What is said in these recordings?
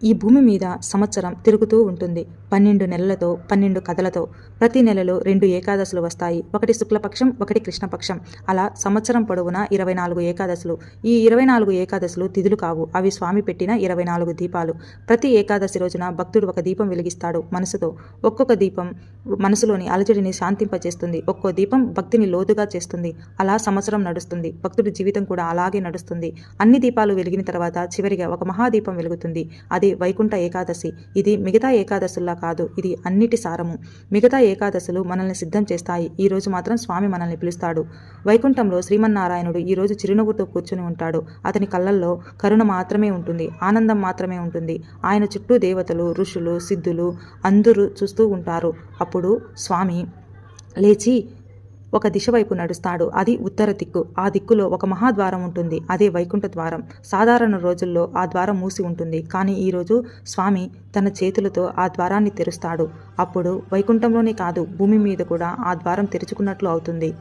ఈ భూమి మీద సంవత్సరం తిరుగుతూ ఉంటుంది. 12 నెలలతో 12 కథలతో. ప్రతి నెలలో 2 ఏకాదశులు వస్తాయి. ఒకటి శుక్లపక్షం, ఒకటి కృష్ణపక్షం. అలా సంవత్సరం పొడవునా 24 ఏకాదశులు. ఈ 24 ఏకాదశులు తిథులు కావు, అవి స్వామి పెట్టిన 24 దీపాలు. ప్రతి ఏకాదశి రోజున భక్తుడు ఒక దీపం వెలిగిస్తాడు మనసుతో. ఒక్కొక్క దీపం మనసులోని అలజడిని శాంతింపచేస్తుంది, ఒక్కో దీపం భక్తిని లోతుగా చేస్తుంది. అలా సంవత్సరం నడుస్తుంది. భక్తుడి జీవితం కూడా అలాగే నడుస్తుంది. అన్ని దీపాలు వెలిగిన తర్వాత చివరిగా ఒక మహాదీపం వెలుగుతుంది. అది వైకుంఠ ఏకాదశి. ఇది మిగతా ఏకాదశుల్లా కాదు, ఇది అన్నిటి సారము. మిగతా ఏకాదశులు మనల్ని సిద్ధం చేస్తాయి, ఈ రోజు మాత్రం స్వామి మనల్ని పిలుస్తాడు. వైకుంఠంలో శ్రీమన్నారాయణుడు ఈ రోజు చిరునవ్వుతో కూర్చుని ఉంటాడు. అతని కళ్ళల్లో కరుణ మాత్రమే ఉంటుంది, ఆనందం మాత్రమే ఉంటుంది. ఆయన చుట్టూ దేవతలు, ఋషులు, సిద్ధులు అందరూ చూస్తూ ఉంటారు. అప్పుడు స్వామి లేచి ఒక దిశ వైపు నడుస్తాడు. అది ఉత్తర దిక్కు. ఆ దిక్కులో ఒక మహాద్వారం ఉంటుంది, అదే వైకుంఠ ద్వారం. సాధారణ రోజుల్లో ఆ ద్వారం మూసి ఉంటుంది, కానీ ఈరోజు స్వామి తన చేతులతో ఆ ద్వారాన్ని తెరుస్తాడు. అప్పుడు వైకుంఠంలోనే కాదు, భూమి మీద కూడా ఆ ద్వారం తెరుచుకున్నట్లు అవుతుంది.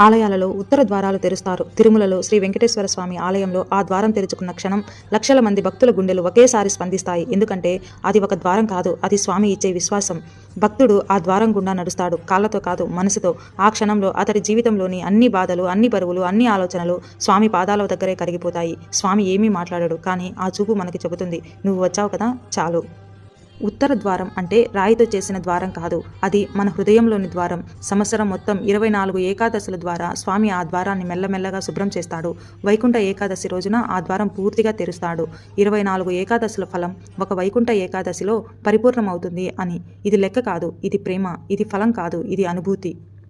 ఆలయాలలో ఉత్తర ద్వారాలు తెరుస్తారు. తిరుమలలో శ్రీ వెంకటేశ్వర స్వామి ఆలయంలో ఆ ద్వారం తెరుచుకున్న క్షణం లక్షల మంది భక్తుల గుండెలు ఒకేసారి స్పందిస్తాయి. ఎందుకంటే అది ఒక ద్వారం కాదు, అది స్వామి ఇచ్చే విశ్వాసం. భక్తుడు ఆ ద్వారం గుండా నడుస్తాడు, కాళ్ళతో కాదు, మనసుతో. ఆ క్షణంలో అతడి జీవితంలోని అన్ని బాధలు, అన్ని బరువులు, అన్ని ఆలోచనలు స్వామి పాదాల దగ్గరే కరిగిపోతాయి. స్వామి ఏమీ మాట్లాడడు, కానీ ఆ చూపు మనకి చెబుతుంది, నువ్వు వచ్చావు కదా, చాలు. ఉత్తర ద్వారం అంటే రాయితో చేసిన ద్వారం కాదు, అది మన హృదయంలోని ద్వారం. సంవత్సరం మొత్తం 24 ఏకాదశుల ద్వారా స్వామి ఆ ద్వారాన్ని మెల్లమెల్లగా శుభ్రం చేస్తాడు. వైకుంఠ ఏకాదశి రోజున ఆ ద్వారం పూర్తిగా తెరుస్తాడు. 24 ఏకాదశుల ఫలం ఒక వైకుంఠ ఏకాదశిలో పరిపూర్ణమవుతుంది అని. ఇది లెక్క కాదు, ఇది ప్రేమ. ఇది ఫలం కాదు, ఇది అనుభూతి.